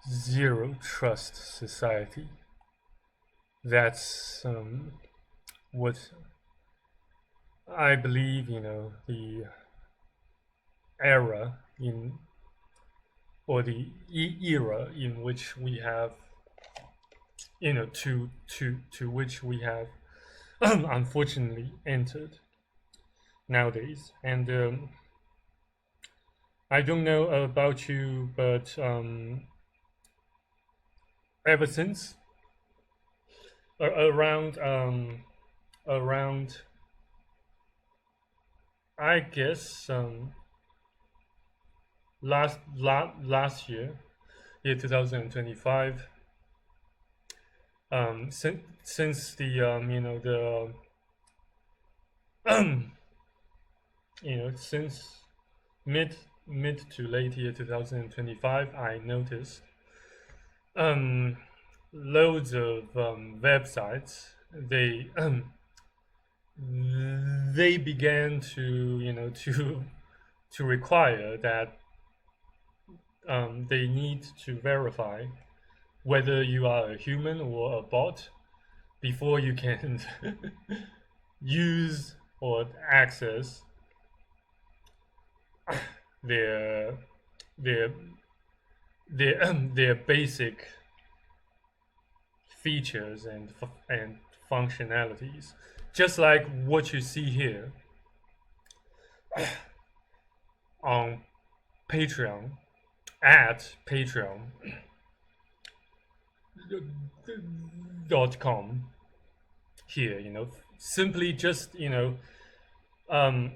zero trust society. That's what I believe, the era in or the era in which we have, to which we have unfortunately entered nowadays. And I don't know about you, but ever since around I guess last year 2025, since the since mid to late year 2025, I noticed um loads of websites, they began to to require that they need to verify whether you are a human or a bot before you can use or access their their their basic features and functionalities, just like what you see here on Patreon, at patreon.com. Here, simply just um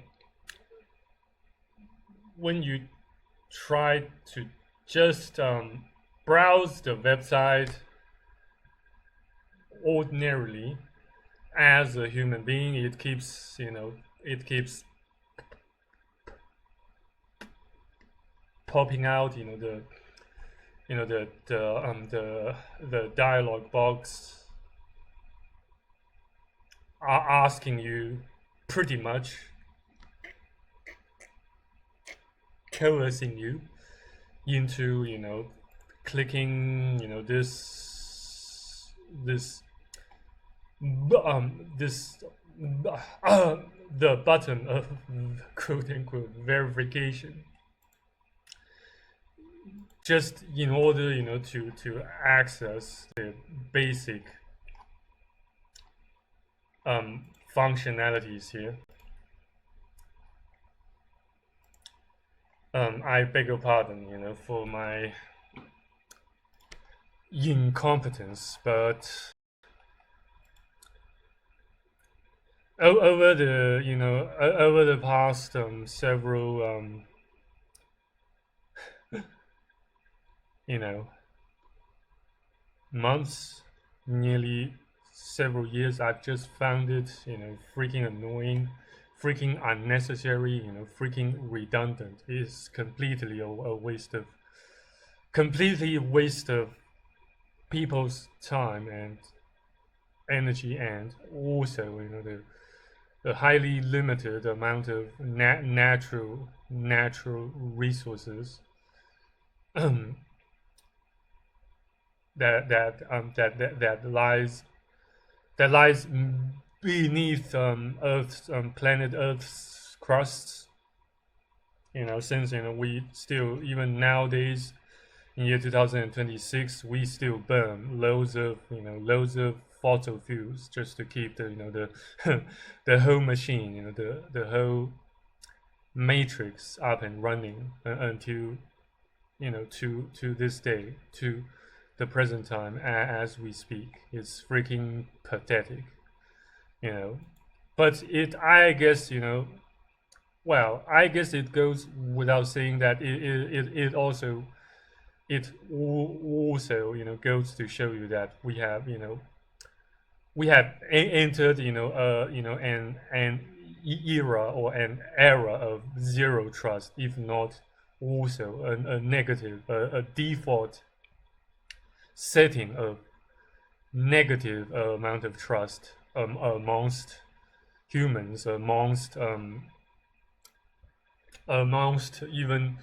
when you try to just browse the website ordinarily as a human being, it keeps popping out, the dialogue box are asking you, pretty much coercing you into clicking this the button of quote unquote verification, just in order to access the basic functionalities here. I beg your pardon, for my incompetence, but over the past several months, nearly several years, I've just found it freaking annoying, freaking unnecessary, freaking redundant. It's completely a waste of people's time and energy, and also the highly limited amount of natural resources that lies beneath Earth's planet Earth's crust. Since we still, even nowadays in year 2026, we still burn loads of fossil fuels just to keep the the whole machine, the whole matrix up and running until to this day, to the present time as we speak. It's freaking pathetic, but I guess I guess it goes without saying that it also goes to show you that we have entered an era or an era of zero trust, if not also a negative, a default setting of negative amount of trust amongst humans, amongst even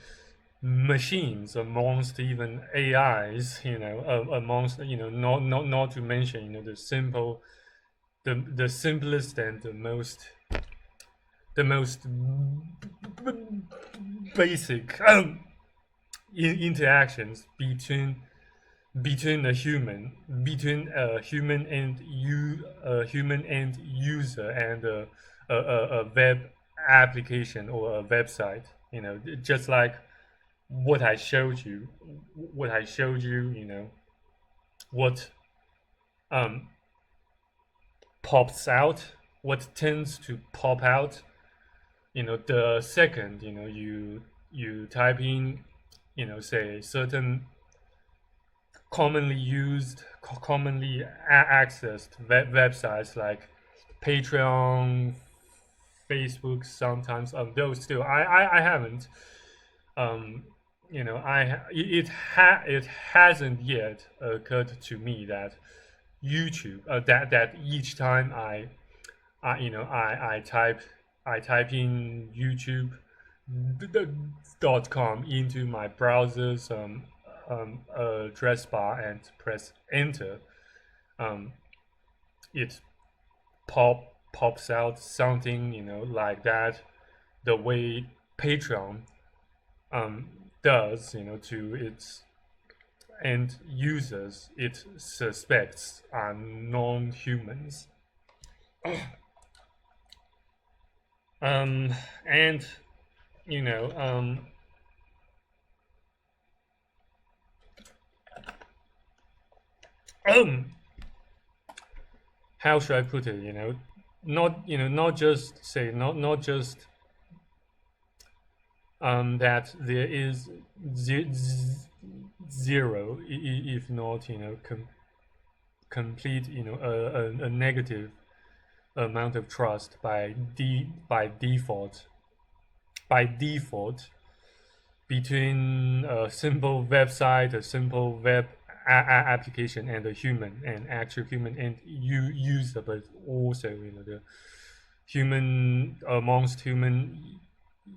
machines, amongst even AIs, amongst not to mention the simplest and the most basic interactions between a human end user and a web application or a website. Just like what I showed you, what um, pops out, what tends to pop out. The second you type in, say certain commonly accessed websites like Patreon, Facebook. Sometimes those still I haven't it hasn't yet occurred to me that YouTube that each time I type in YouTube.com into my browser's address bar and press enter, um, it pops out something like that, the way Patreon um, does to its end users it suspects are non-humans. And you know how should I put it? Not just say not just that there is zero, if not complete a negative amount of trust by default between a simple website, a simple web application, and an actual human and user, but also the human amongst human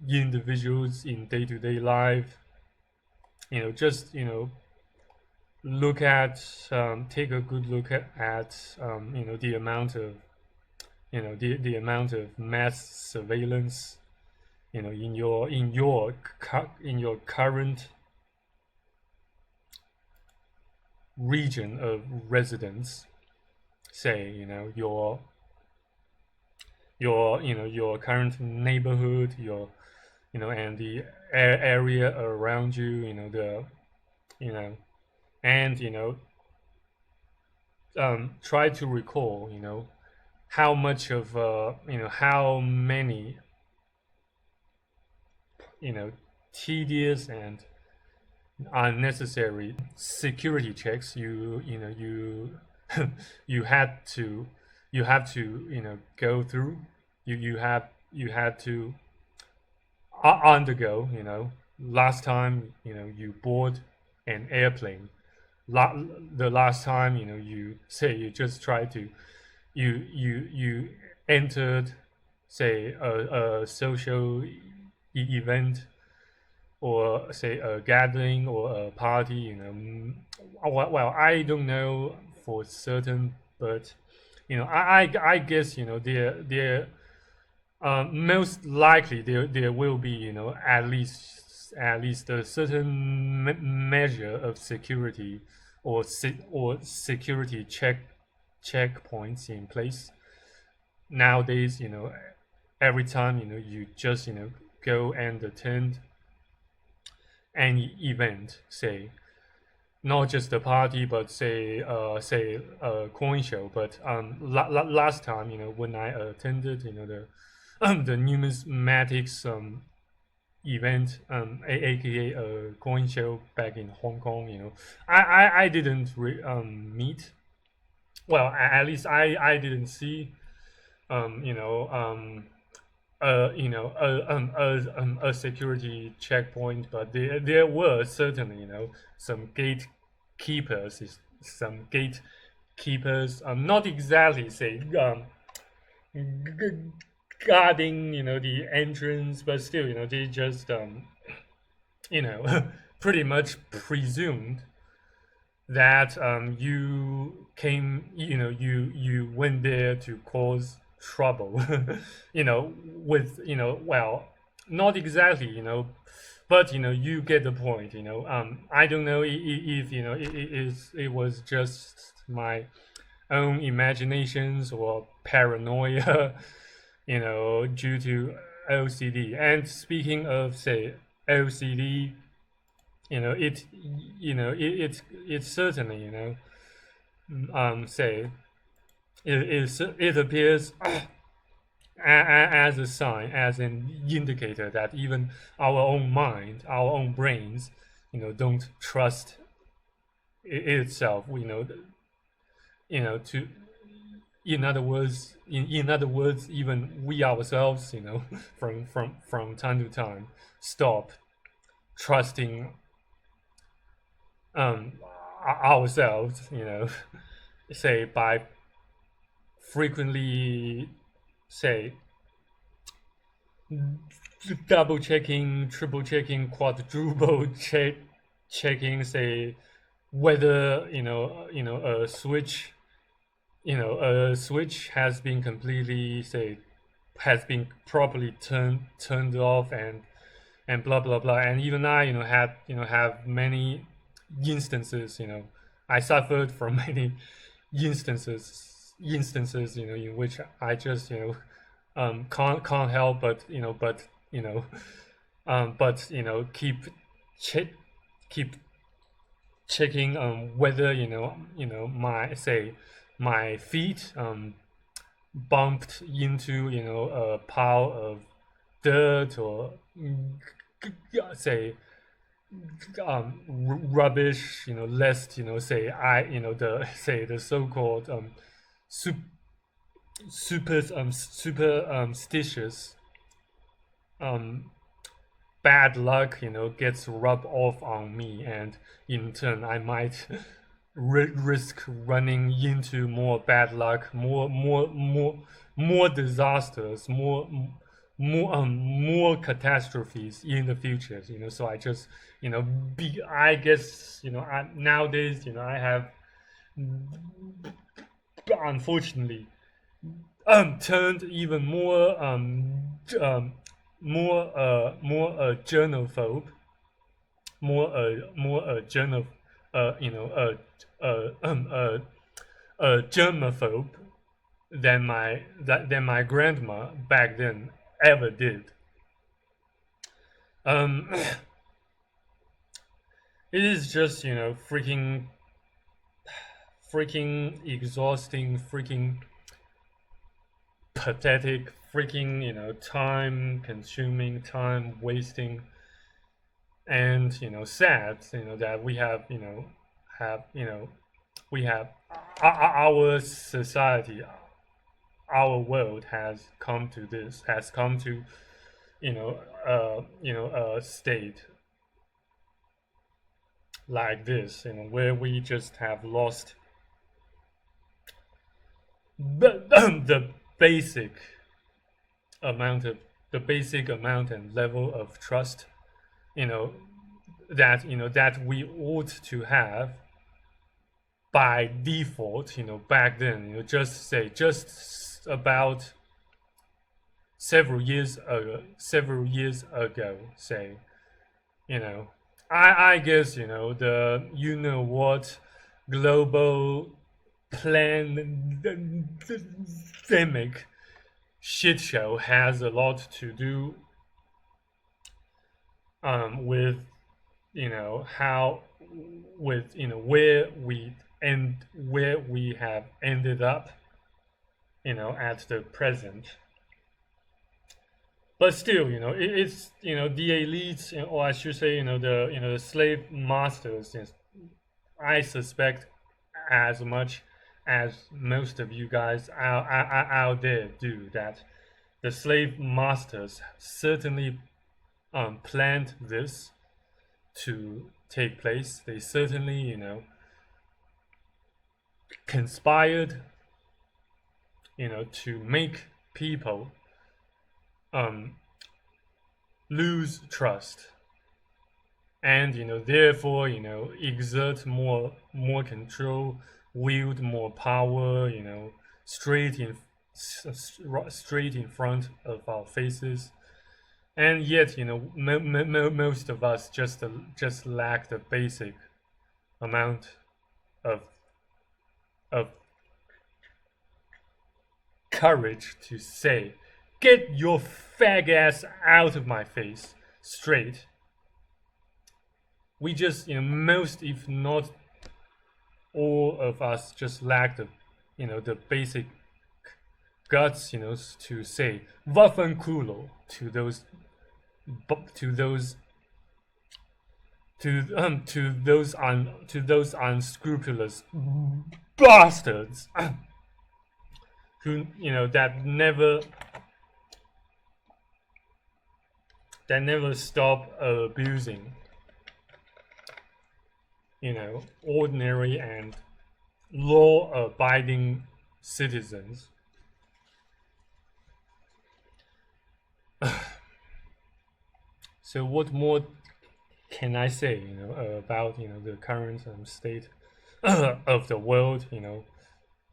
individuals in day-to-day life. Just take a good look at the amount of the amount of mass surveillance in your current region of residence. Say your current neighborhood, and the area around you, you know and try to recall how much of how many tedious and unnecessary security checks you had to go through. You had to undergo last time you board an airplane. The last time you say you just tried to you entered, say, a social event, or say a gathering or a party. Well, I don't know for certain, but I guess there most likely there will be at least a certain measure of security or security checkpoints in place nowadays. Every time you just go and attend an event, say not just a party, but say a coin show. But last time when I attended the the numismatics event, aka a coin show back in Hong Kong. I didn't meet. Well, at least I didn't see a security checkpoint, but there were certainly some gatekeepers, not exactly say guarding the entrance, but still they just you know, pretty much presumed that you came, you went there to cause trouble, with, well, not exactly, but you get the point. I don't know if it was just my own imaginations or paranoia, due to OCD. And speaking of, say, OCD, it it's certainly, say, it appears as a sign, as an indicator that even our own mind, our own brains, don't trust itself. To in other words, even we ourselves, from time to time, stop trusting um ourselves, say, by frequently, say, double checking, triple checking, quadruple checking, say, whether a switch has been completely, say, has been properly turned off, and blah blah blah. And even I, have many instances. I suffered from many instances, in which I just, can't help but keep checking whether, my, say, my feet bumped into, a pile of dirt, or say, rubbish, lest, say, the say, the so-called super superstitious um bad luck, gets rubbed off on me, and in turn I might risk running into more bad luck, more disasters, more catastrophes in the future. So I just, be I guess, nowadays, I have, unfortunately, turned even more a journalphobe, more a journal, a germaphobe than my grandma back then ever did. Um, it is just, freaking exhausting, freaking pathetic, freaking, time consuming, time wasting, and, sad, that we have, have you know we have our society, our world has come to, a state like this, where we just have lost the, the basic amount of the basic amount and level of trust, you know that we ought to have by default, back then, just about several years ago, say, you know I guess, the, what, global pandemic shit show has a lot to do with, how, with, where we have ended up, at the present. But still, it's, the elites, or I should say, the slave masters, I suspect, as much as most of you guys out there do, that the slave masters certainly planned this to take place. They certainly, conspired, to make people um, lose trust and therefore exert more control, wield more power, straight in straight in front of our faces. And yet most of us just lack the basic amount of of courage to say, "Get your fag ass out of my face," straight. We just, most, if not all of us, just lack the basic guts, to say "Waffenkulo" to those to those unscrupulous bastards who that never stop abusing ordinary and law-abiding citizens. So what more can I say, about the current state of the world,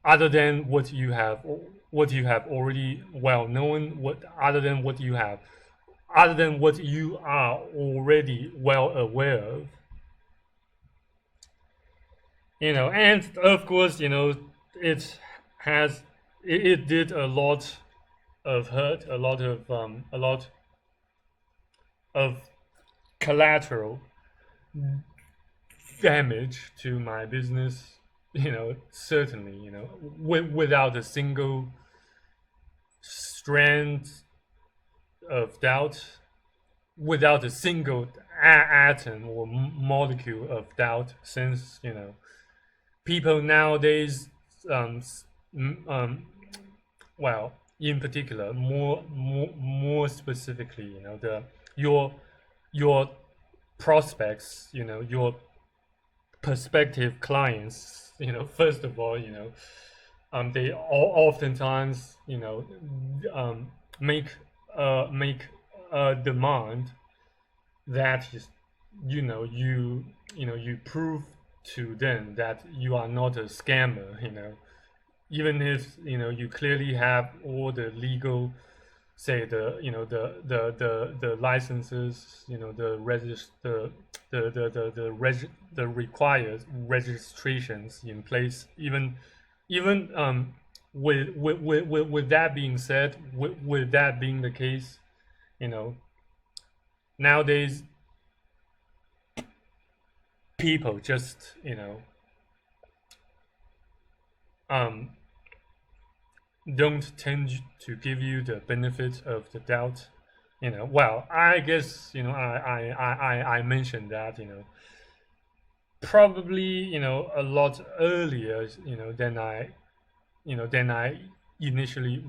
other than what you have already well known, other than what you are already well aware of, and of course, has it did a lot of hurt, a lot of collateral damage to my business, certainly, without a single strand of doubt, without a single atom or molecule of doubt, since people nowadays, well, in particular, more specifically, your prospects, your prospective clients, first of all, they oftentimes, make a demand that is, you prove to them that you are not a scammer, even if you clearly have all the legal, say, the licenses, the required registrations in place. Even with that being said, with that being the case, nowadays people just don't tend to give you the benefit of the doubt. Well, I guess I mentioned that probably a lot earlier than I initially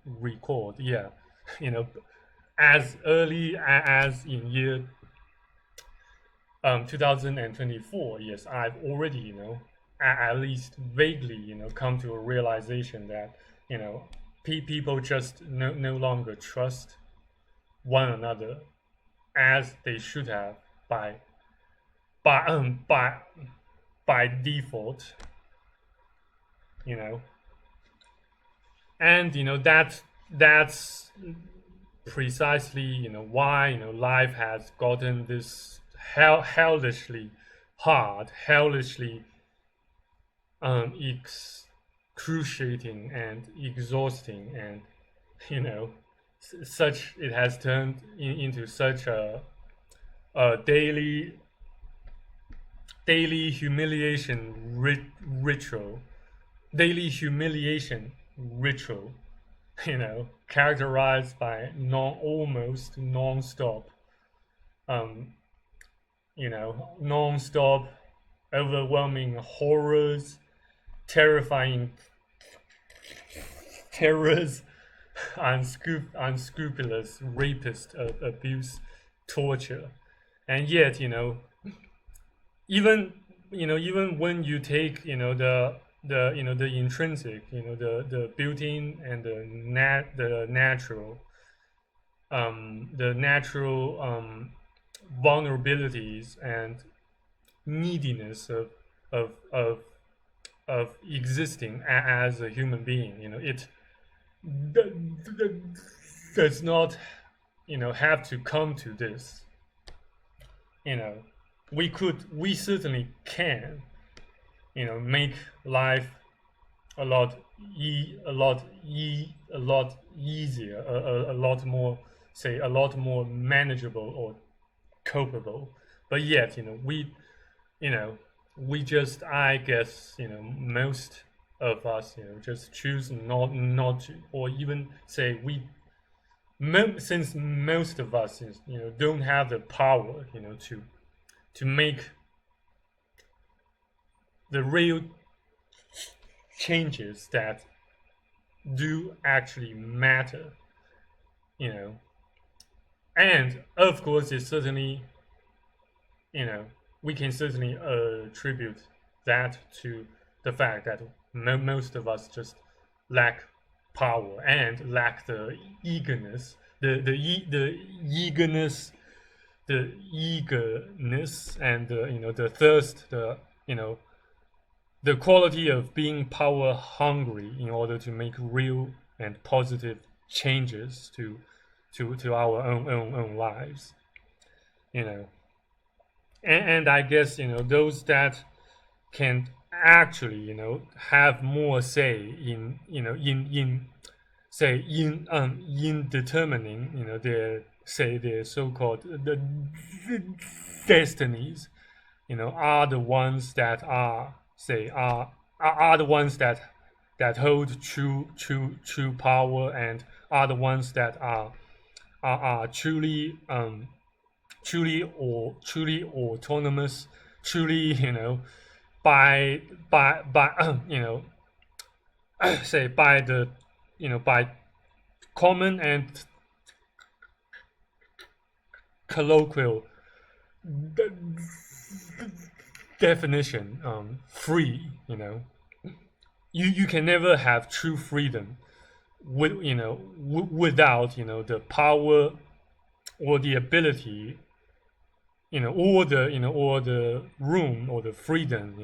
record. Yeah, as early as in year 2024. Yes, I've already at least vaguely come to a realization that people just no longer trust one another as they should have by by um by by default, and that's precisely why life has gotten this hellishly hard, hellishly excruciating and exhausting, and such it has turned into such a daily humiliation ritual, daily humiliation ritual, characterized by almost non-stop, um, non-stop, overwhelming horrors, terrifying terrors, unscrupulous rapist abuse, torture, and yet even when you take the intrinsic, the built-in and the natural vulnerabilities and neediness of of of existing as a human being. It does not have to come to this. you know we certainly can make life a lot a lot easier, a lot more, say, a lot more manageable or copable. But yet you know we just, I guess, most of us just choose not to, or even say since most of us don't have the power to make the real changes that do actually matter. you know and of course it certainly, you know we can certainly attribute that to the fact that most of us just lack power and lack the eagerness, the eagerness, and the thirst, you know the quality of being power hungry in order to make real and positive changes to our own lives. you know and I guess those that can actually have more say in determining their so-called the destinies, are the ones that are the ones that hold true power, and are the ones that are truly autonomous, truly by say by the by common and colloquial definition, free. You can never have true freedom without the power or the ability, or the room or the freedom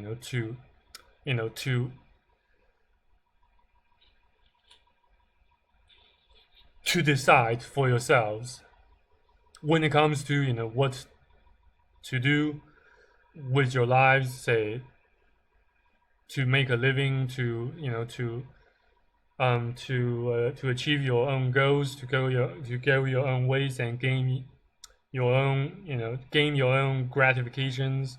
to decide for yourselves when it comes to what to do with your lives, say, to make a living, to achieve your own goals, to go your own ways and gain your own gratifications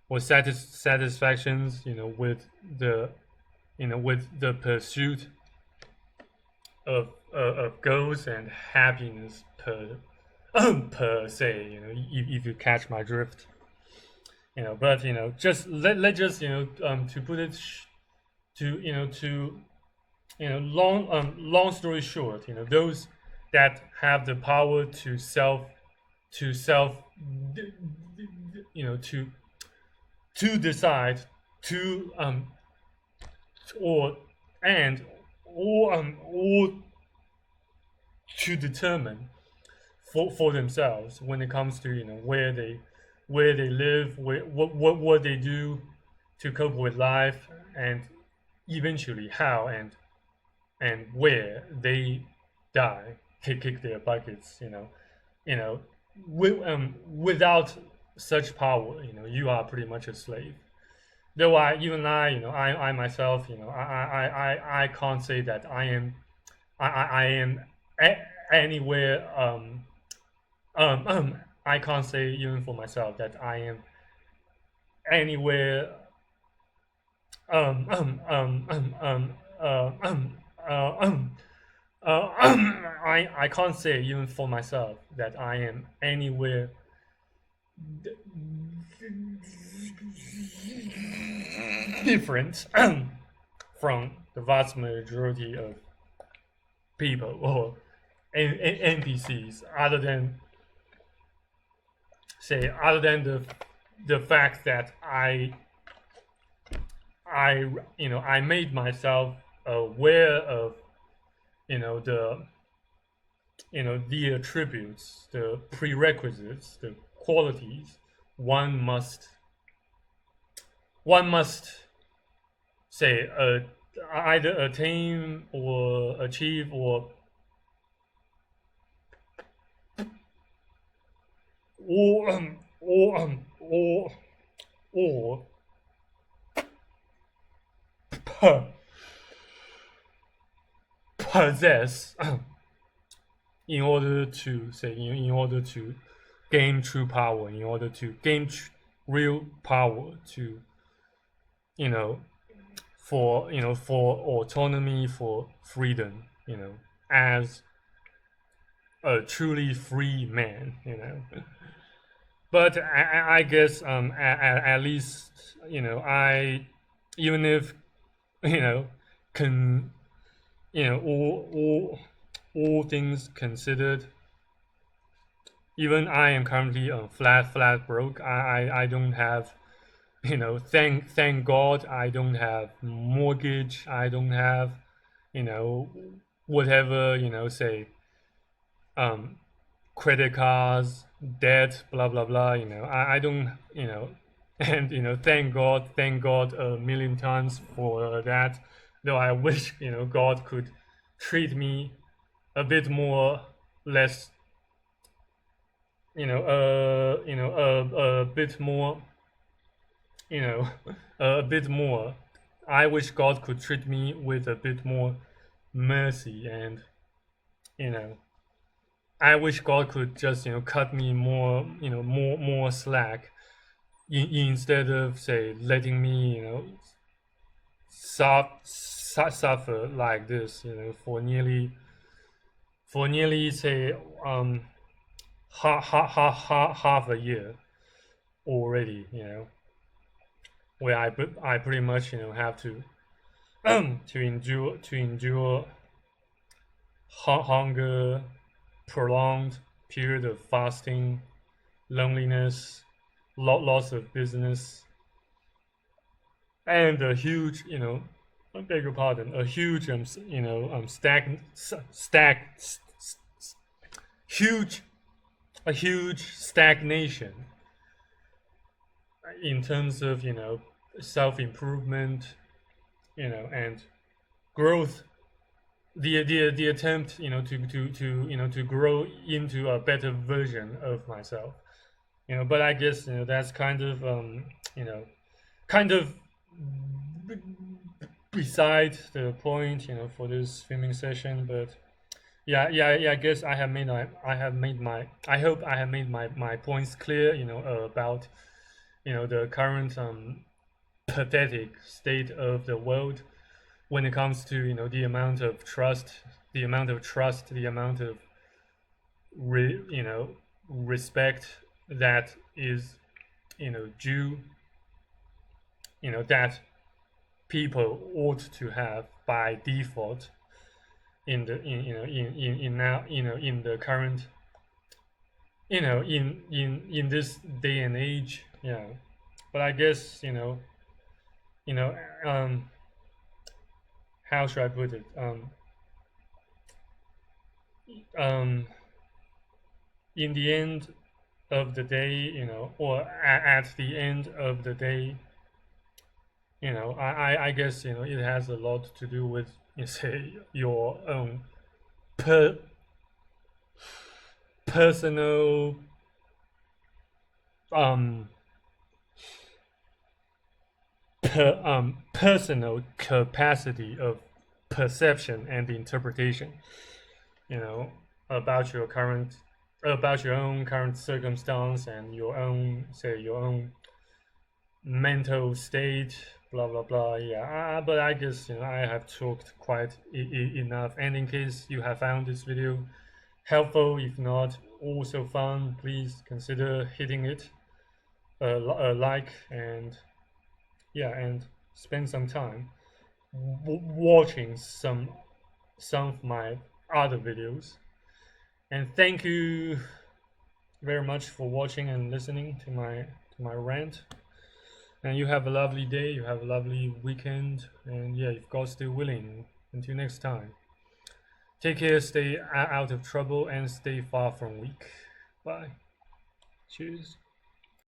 or satisfactions, with the pursuit of goals and happiness per se. If you catch my drift. But just let just to put it to long story short, those that have the power to self to decide to or or to determine for themselves when it comes to where they live, what they do to cope with life, and eventually how and where they die, kick their buckets. Without such power, you are pretty much a slave. Though I myself, I can't say that I am anywhere. I can't say even for myself that I am anywhere. I can't say even for myself that I am anywhere different from the vast majority of people or NPCs, other than the fact that I made myself aware of the the attributes, the prerequisites, the qualities one must one must say either attain or achieve or possess in order to say in order to gain true power, in order to gain real power to you know for autonomy, for freedom, as a truly free man. But I guess at least I even if can all things considered, even I am currently flat broke. I don't have thank God I don't have mortgage. I don't have you know whatever say um credit cards, debt, blah blah blah. I don't and thank God a million times for that. Though I wish God could treat me a bit more less a bit more you know a bit more. I wish God could treat me with a bit more mercy, and you know I wish God could just cut me more more slack instead of say letting me suffer like this for nearly say half a year already, where I pretty much have to to endure hunger, prolonged period of fasting, loneliness, loss of business, and a huge I beg your pardon, a huge huge a huge stagnation in terms of self improvement, and growth. The attempt to grow into a better version of myself. But I guess that's kind of kind of beside the point for this filming session. But yeah, I guess I hope I have made my points clear about the current pathetic state of the world when it comes to the amount of trust, the amount of respect that is due, that people ought to have by default in the in now in the current in this day and age. But I guess you know how should I put it? In the end of the day, or at the end of the day, I guess it has a lot to do with say your own per personal um personal capacity of perception and interpretation, you know, about your own current circumstance and your own mental state, blah blah blah. Yeah, but I guess I have talked quite enough. And in case you have found this video helpful, if not also fun, please consider hitting it a like, and and spend some time watching some of my other videos. And thank you very much for watching and listening to my rant. And you have a lovely day, you have a lovely weekend, and yeah, if God's still willing, until next time. Take care, stay out of trouble, and stay far from weak. Bye. Cheers.